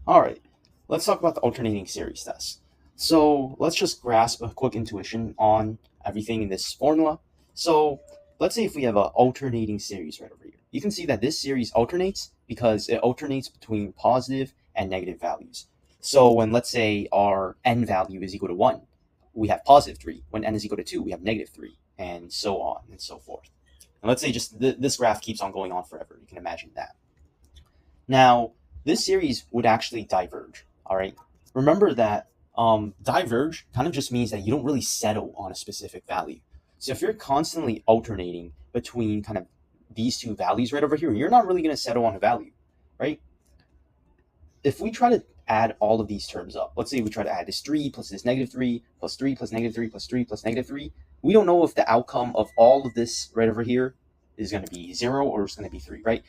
All right, let's talk about the alternating series test. So let's just grasp a quick intuition on everything in this formula. So let's say if we have an alternating series right over here, you can see that this series alternates because it alternates between positive and negative values. So when, let's say, our n value is equal to 1, we have positive 3. When n is equal to 2, we have negative 3, and so on and so forth. And let's say just this graph keeps on going on forever. You can imagine that. Now, this series would actually diverge. All right. Remember that diverge kind of just means that you don't really settle on a specific value. So if you're constantly alternating between kind of these two values right over here, you're not really going to settle on a value, right? If we try to add all of these terms up, let's say we try to add this 3 plus this negative 3 plus 3 plus negative 3 plus 3 plus negative 3, we don't know if the outcome of all of this right over here is going to be 0 or it's going to be 3, right?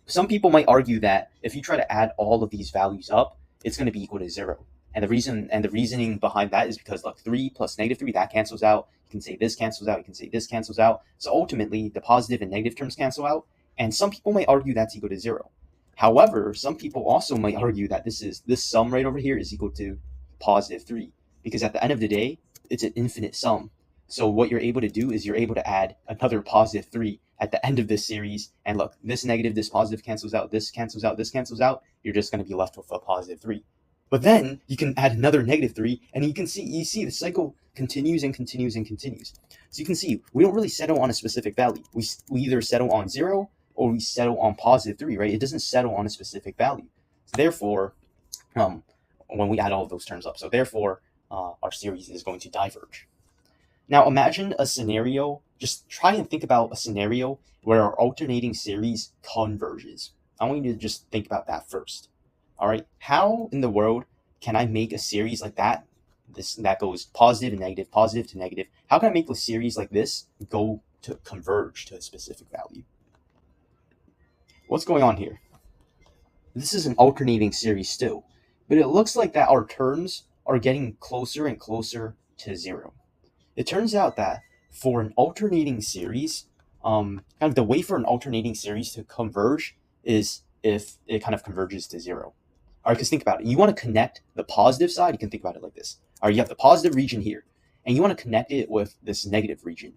Some people might argue that if you try to add all of these values up, it's going to be equal to 0. And the reasoning behind that is because, look, 3 plus negative 3, that cancels out. You can say this cancels out. You can say this cancels out. So ultimately, the positive and negative terms cancel out. And some people might argue that's equal to 0. However, some people also might argue that this sum right over here is equal to positive 3, because at the end of the day, it's an infinite sum. So what you're able to do is you're able to add another positive 3 at the end of this series, and look, this negative, this positive cancels out, this cancels out, this cancels out. You're just going to be left with a positive 3. But then you can add another negative 3, and you see the cycle continues and continues and continues. So you can see we don't really settle on a specific value. We either settle on 0 or we settle on positive 3, right? It doesn't settle on a specific value. So therefore, when we add all of those terms up, so therefore, our series is going to diverge. Now imagine a scenario, just try and think about a scenario where our alternating series converges. I want you to just think about that first. All right, how in the world can I make a series like that, that goes positive and negative, positive to negative? How can I make a series like this go to converge to a specific value? What's going on here? This is an alternating series still, but it looks like that our terms are getting closer and closer to 0. It turns out that for an alternating series, kind of the way for an alternating series to converge is if it kind of converges to 0. All right, because think about it. You want to connect the positive side. You can think about it like this. All right, you have the positive region here, and you want to connect it with this negative region.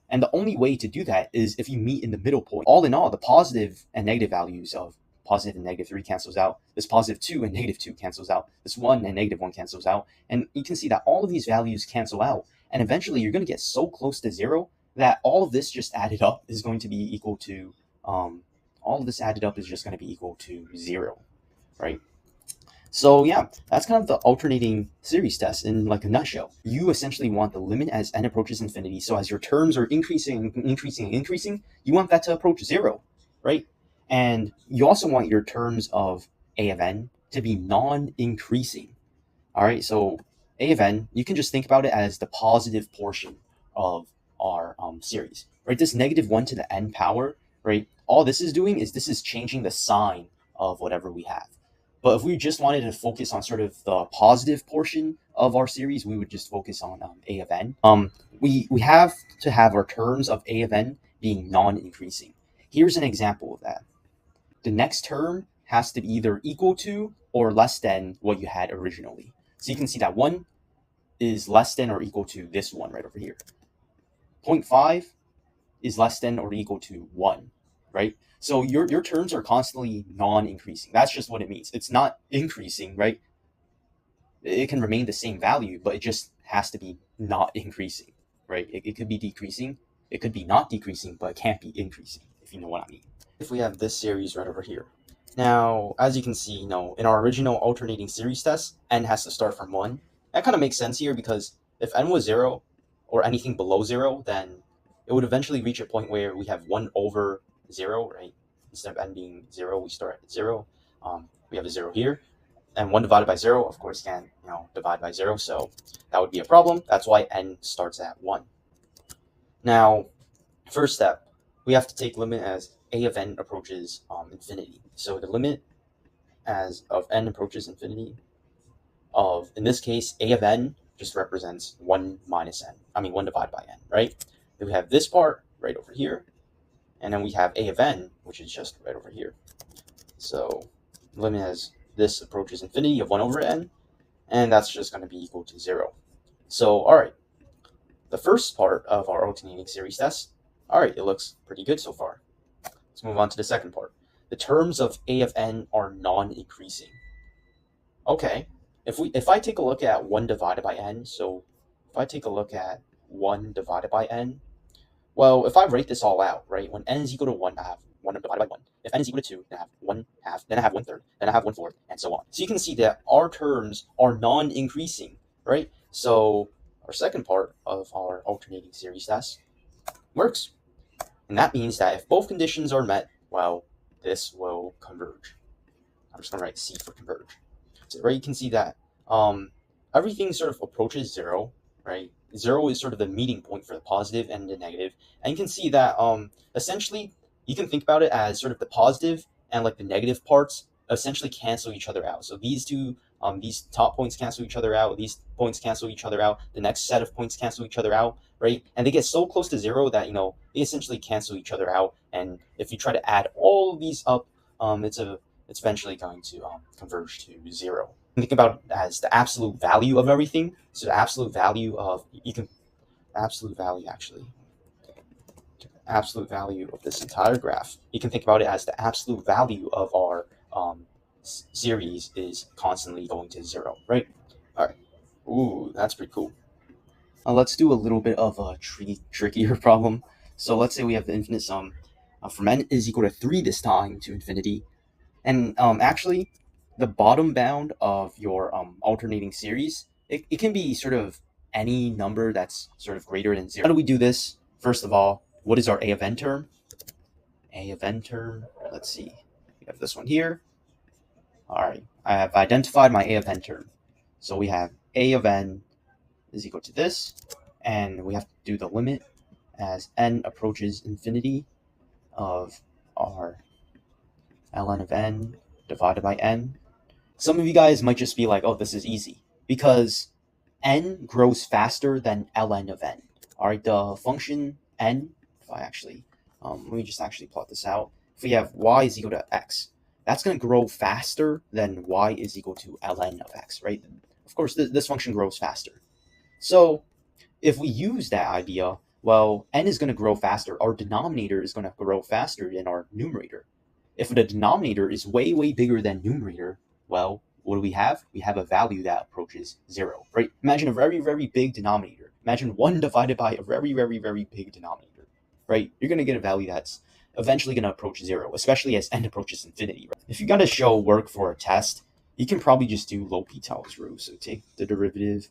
And the only way to do that is if you meet in the middle point. All in all, the positive and negative values of positive and negative 3 cancels out. This positive 2 and negative 2 cancels out. This 1 and negative 1 cancels out. And you can see that all of these values cancel out. And eventually you're going to get so close to 0 that all of this just added up is going to be equal to, all of this added up is just going to be equal to 0, right? So yeah, that's kind of the alternating series test in like a nutshell. You essentially want the limit as n approaches infinity. So as your terms are increasing, increasing, increasing, you want that to approach 0, right? And you also want your terms of a of n to be non-increasing. All right, so a of n, you can just think about it as the positive portion of our series, right? This negative 1 to the n power, right? All this is doing is this is changing the sign of whatever we have. But if we just wanted to focus on sort of the positive portion of our series, we would just focus on a of n. We have to have our terms of a of n being non-increasing. Here's an example of that. The next term has to be either equal to or less than what you had originally. So you can see that 1 is less than or equal to this one right over here. 0.5 is less than or equal to 1, right? So your terms are constantly non-increasing. That's just what it means. It's not increasing, right? It can remain the same value, but it just has to be not increasing, right? It could be decreasing. It could be not decreasing, but it can't be increasing, if you know what I mean. If we have this series right over here. Now, as you can see, in our original alternating series test, n has to start from 1. That kind of makes sense here because if n was 0 or anything below 0, then it would eventually reach a point where we have 1 over 0, right? Instead of n being 0, we start at 0. We have a 0 here. And 1 divided by 0, of course, can't divide by 0, so that would be a problem. That's why n starts at 1. Now, first step, we have to take limit as a of n approaches infinity. So the limit as of n approaches infinity of, in this case, a of n just represents 1 minus n. 1 divided by n, right? Then we have this part right over here, and then we have a of n, which is just right over here. So limit as this approaches infinity of 1 over n, and that's just going to be equal to 0. So, all right, the first part of our alternating series test, all right, it looks pretty good so far. Let's move on to the second part. The terms of a of n are non-increasing. Okay, if I take a look at 1 divided by n, so if I take a look at 1 divided by n, well, if I write this all out, right, when n is equal to 1, I have 1 divided by 1. If n is equal to 2, then I have 1 half, then I have 1/3, then I have 1/4, and so on. So you can see that our terms are non-increasing, right? So our second part of our alternating series test works. And that means that if both conditions are met, well, this will converge. I'm just going to write C for converge. So, right, you can see that everything sort of approaches 0, right? 0 is sort of the meeting point for the positive and the negative. And you can see that essentially you can think about it as sort of the positive and like the negative parts essentially cancel each other out. So these two, these top points cancel each other out, these points cancel each other out, the next set of points cancel each other out, right? And they get so close to 0 that, they essentially cancel each other out. And if you try to add all of these up, it's eventually going to converge to 0. Think about it as the absolute value of everything. So the absolute value of absolute value of this entire graph. You can think about it as the absolute value of our series is constantly going to 0, right? All right. Ooh, that's pretty cool. Let's do a little bit of a trickier problem. So let's say we have the infinite sum from n is equal to 3 this time to infinity. And actually, the bottom bound of your alternating series, it can be sort of any number that's sort of greater than 0. How do we do this? First of all, what is our a of n term? A of n term, let's see. We have this one here. All right, I have identified my a of n term. So we have a of n is equal to this, and we have to do the limit as n approaches infinity of our ln of n divided by n. Some of you guys might just be like, oh, this is easy, because n grows faster than ln of n. All right, the function n, if I actually, let me just actually plot this out. If we have y is equal to x, that's going to grow faster than y is equal to ln of x, right? Of course, this function grows faster. So if we use that idea, well, n is going to grow faster. Our denominator is going to grow faster than our numerator. If the denominator is way, way bigger than numerator, well, what do we have? We have a value that approaches 0, right? Imagine a very, very big denominator. Imagine 1 divided by a very, very, very big denominator, right? You're going to get a value that's eventually going to approach 0, especially as n approaches infinity. Right? If you got to show work for a test, you can probably just do L'Hopital's rule. So take the derivative,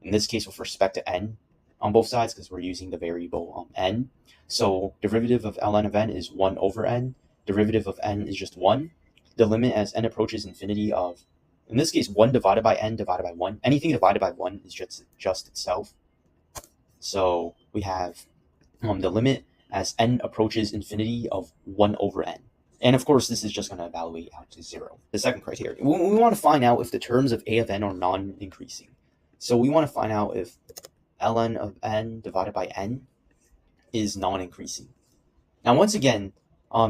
in this case with respect to n, on both sides, because we're using the variable n. So derivative of ln of n is 1 over n. Derivative of n is just 1. The limit as n approaches infinity of, in this case, 1 divided by n divided by 1. Anything divided by 1 is just itself. So we have the limit as n approaches infinity of 1 over n. And of course, this is just going to evaluate out to 0. The second criteria, we want to find out if the terms of a of n are non-increasing. So we want to find out if ln of n divided by n is non-increasing. Now, once again,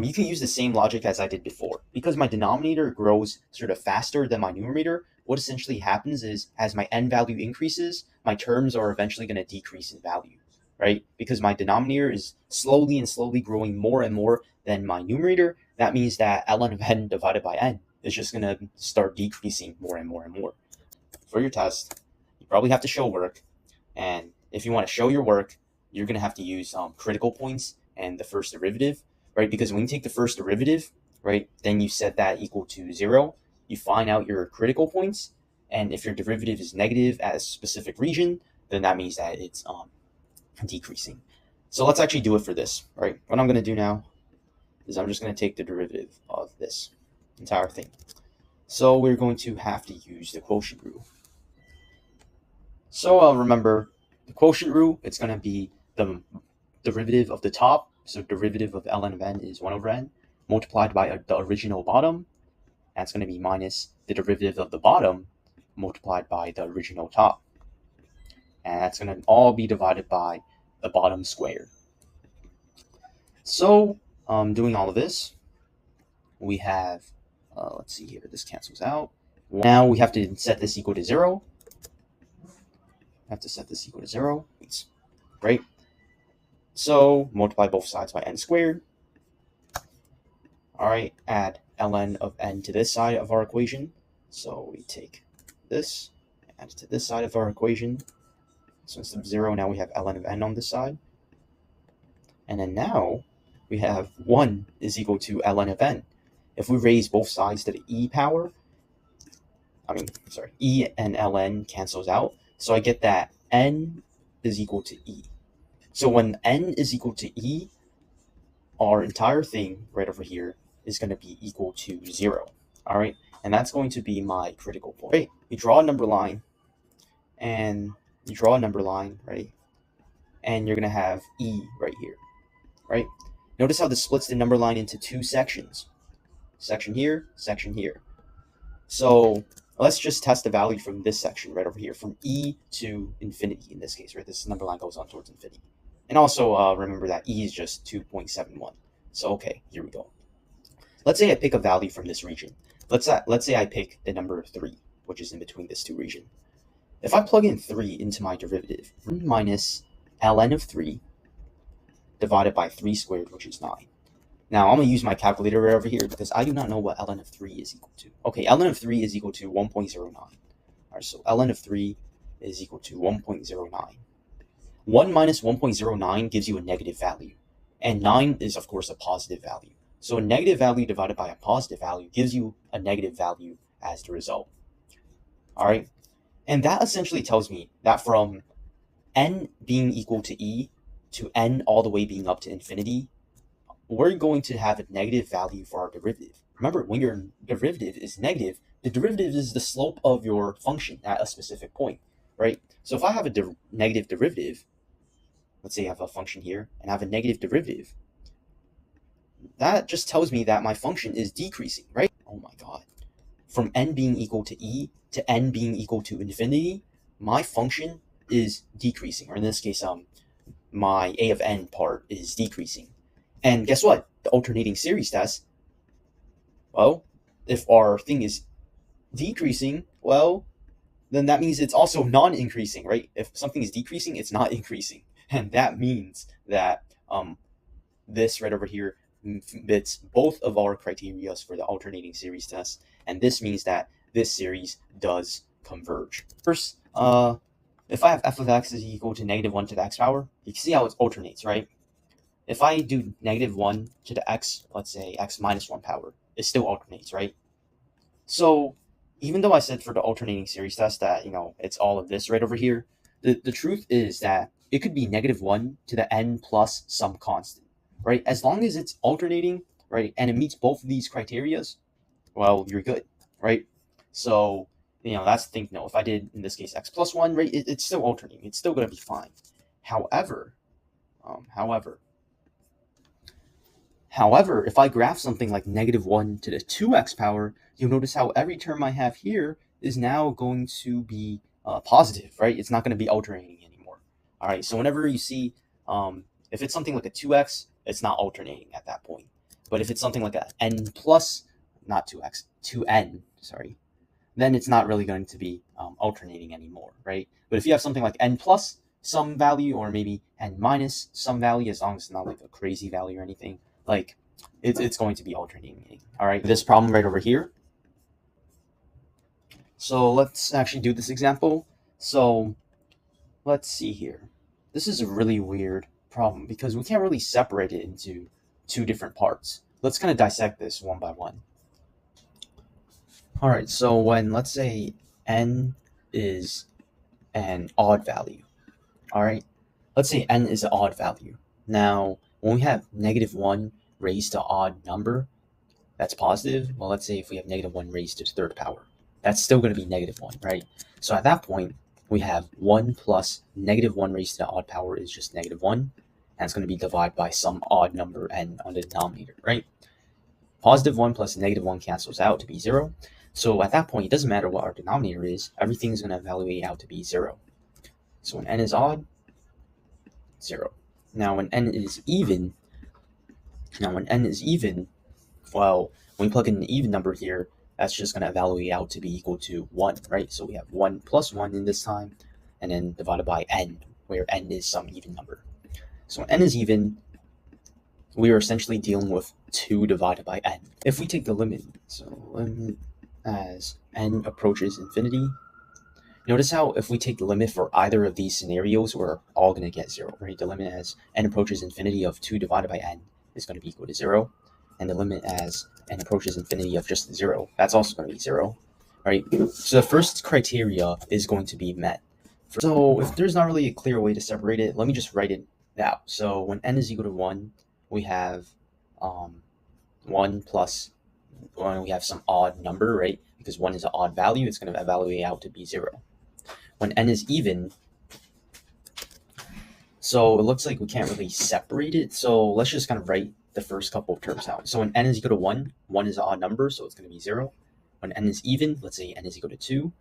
you can use the same logic as I did before. Because my denominator grows sort of faster than my numerator, what essentially happens is as my n value increases, my terms are eventually going to decrease in value, right? Because my denominator is slowly and slowly growing more and more than my numerator. That means that ln of n divided by n is just going to start decreasing more and more and more. For your test, you probably have to show work. And if you want to show your work, you're going to have to use critical points and the first derivative, right? Because when you take the first derivative, right, then you set that equal to 0. You find out your critical points. And if your derivative is negative at a specific region, then that means that it's decreasing. So let's actually do it for this, right? What I'm going to do now is I'm just going to take the derivative of this entire thing. So we're going to have to use the quotient rule. So remember, the quotient rule, it's going to be the derivative of the top. So derivative of ln of n is 1 over n multiplied by the original bottom. That's going to be minus the derivative of the bottom multiplied by the original top. And that's going to all be divided by the bottom squared. So doing all of this, we have Let's see here. This cancels out. Now we have to set this equal to 0. Have to set this equal to 0. Right? So multiply both sides by n squared. All right, add ln of n to this side of our equation. So we take this, add it to this side of our equation. So instead of 0, now we have ln of n on this side. And then now we have 1 is equal to ln of n. If we raise both sides to the e power, e and ln cancels out. So I get that n is equal to e. So when n is equal to e, our entire thing right over here is going to be equal to 0. All right, and that's going to be my critical point. Right, you draw a number line, and you draw a number line, right? And you're going to have e right here, right? Notice how this splits the number line into 2 sections. Section here, section here. So let's just test the value from this section right over here, from e to infinity in this case, right? This number line goes on towards infinity. And also remember that e is just 2.71. So okay, here we go. Let's say I pick a value from this region. Let's say I pick the number 3, which is in between this 2 region. If I plug in 3 into my derivative, 1 minus ln of 3 divided by 3 squared, which is 9. Now I'm going to use my calculator right over here because I do not know what ln of 3 is equal to. Okay, ln of 3 is equal to 1.09. All right, so ln of 3 is equal to 1.09. 1 minus 1.09 gives you a negative value, and 9 is, of course, a positive value. So a negative value divided by a positive value gives you a negative value as the result. All right, and that essentially tells me that from n being equal to e to n all the way being up to infinity, we're going to have a negative value for our derivative. Remember, when your derivative is negative, the derivative is the slope of your function at a specific point, right? So if I have a negative derivative, let's say I have a function here and I have a negative derivative, that just tells me that my function is decreasing, right? Oh my god. From n being equal to e to n being equal to infinity, my function is decreasing, or in this case, my a of n part is decreasing. And guess what? The alternating series test, well, if our thing is decreasing, well, then that means it's also non-increasing, right? If something is decreasing, it's not increasing. And that means that this right over here fits both of our criteria for the alternating series test. And this means that this series does converge. First, if I have f of x is equal to negative 1 to the x power, you can see how it alternates, right? If I do negative 1 to the x, let's say x minus 1 power, it still alternates, right? So even though I said for the alternating series test that, it's all of this right over here, the truth is that it could be negative 1 to the n plus some constant, right? As long as it's alternating, right, and it meets both of these criterias, well, you're good, right? So, that's the thing. No, if I did, in this case, x plus 1, right, it's still alternating. It's still going to be fine. However, if I graph something like negative 1 to the 2x power, you'll notice how every term I have here is now going to be positive, right? It's not going to be alternating anymore. All right, so whenever you see, if it's something like a 2x, it's not alternating at that point. But if it's something like a n plus, not 2x, 2n, sorry, then it's not really going to be alternating anymore, right? But if you have something like n plus some value, or maybe n minus some value, as long as it's not like a crazy value or anything, like it's going to be alternating. All right, this problem right over here. So let's actually do this example. So let's see here. This is a really weird problem because we can't really separate it into 2 different parts. Let's kind of dissect this one by one. All right, so when, let's say, n is an odd value, all right, let's say n is an odd value. Now, when we have negative 1 raised to odd number, that's positive. Well, let's say if we have negative 1 raised to the 3rd power, that's still going to be negative 1, right? So at that point, we have 1 plus negative 1 raised to the odd power is just negative 1, and it's going to be divided by some odd number n on the denominator, right? Positive 1 plus negative 1 cancels out to be 0. So at that point, it doesn't matter what our denominator is. Everything's going to evaluate out to be 0. So when n is odd, 0. Now when n is even, well, when When we plug in an even number here, that's just going to evaluate out to be equal to 1, right? So we have 1 plus 1 in this time, and then divided by n, where n is some even number. So when n is even, we are essentially dealing with 2 divided by n. If we take the limit, so limit as n approaches infinity, notice how if we take the limit for either of these scenarios, we're all going to get 0, right? The limit as n approaches infinity of 2 divided by n is going to be equal to 0. And the limit as n approaches infinity of just 0, that's also going to be 0, right? So the first criteria is going to be met. So if there's not really a clear way to separate it, let me just write it out. So when n is equal to 1, we have 1 plus 1, we have some odd number, right? Because 1 is an odd value, it's going to evaluate out to be 0. When n is even, so it looks like we can't really separate it. So let's just kind of write the first couple of terms out. So when n is equal to 1, 1 is an odd number, so it's going to be 0. When n is even, let's say n is equal to 2,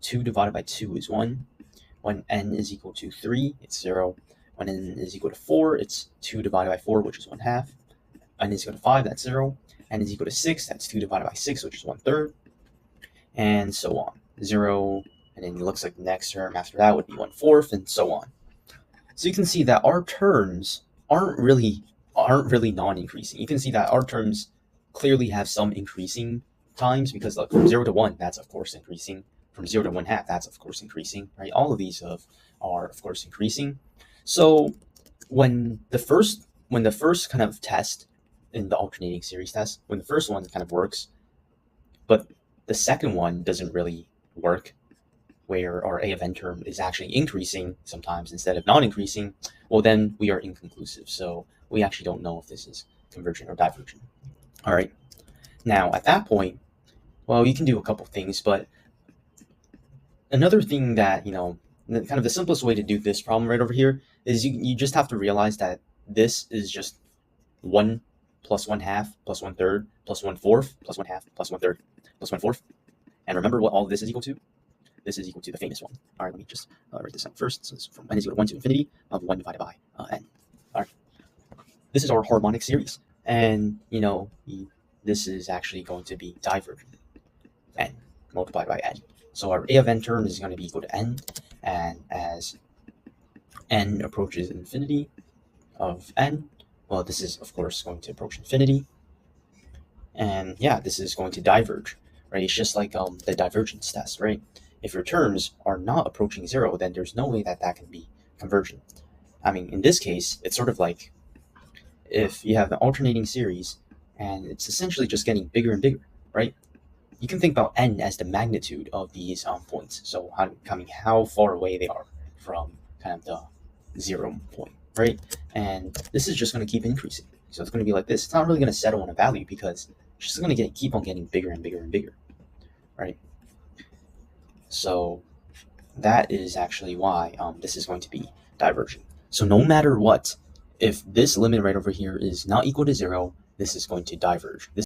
2 divided by 2 is 1. When n is equal to 3, it's 0. When n is equal to 4, it's 2 divided by 4, which is 1/2. N is equal to 5, that's 0. N is equal to 6, that's 2 divided by 6, which is 1/3. And so on. 0, and then it looks like the next term after that would be 1/4, and so on. So you can see that our terms aren't really non-increasing. You can see that our terms clearly have some increasing times, because like from 0 to 1, that's of course increasing. From 0 to 1/2, that's of course increasing, right? All of these are of course increasing. So when the first kind of test in the alternating series test, when the first one kind of works, but the second one doesn't really work, where our A of n term is actually increasing sometimes instead of non-increasing, well then we are inconclusive. So we actually don't know if this is convergent or divergent. All right. Now at that point, well, you can do a couple things, but another thing that, kind of the simplest way to do this problem right over here is you just have to realize that this is just 1 plus 1/2 plus 1/3 plus 1/4 plus 1/2 plus 1/3 plus 1/4. And remember what all of this is equal to? This is equal to the famous one. All right, let me just write this out first. So this is from n is equal to 1 to infinity of 1 divided by n. All right. This is our harmonic series. And, this is actually going to be divergent. N multiplied by n. So our A of n term is going to be equal to n. And as n approaches infinity of n, well, this is, of course, going to approach infinity. And, yeah, this is going to diverge, right? It's just like the divergence test, right? If your terms are not approaching 0, then there's no way that can be convergent. I mean, in this case, it's sort of like if you have an alternating series and it's essentially just getting bigger and bigger, right? You can think about n as the magnitude of these points. So how far away they are from kind of the 0 point, right? And this is just going to keep increasing. So it's going to be like this. It's not really going to settle on a value because it's just going to keep on getting bigger and bigger and bigger, right? So that is actually why this is going to be divergent. So no matter what, if this limit right over here is not equal to 0, this is going to diverge. This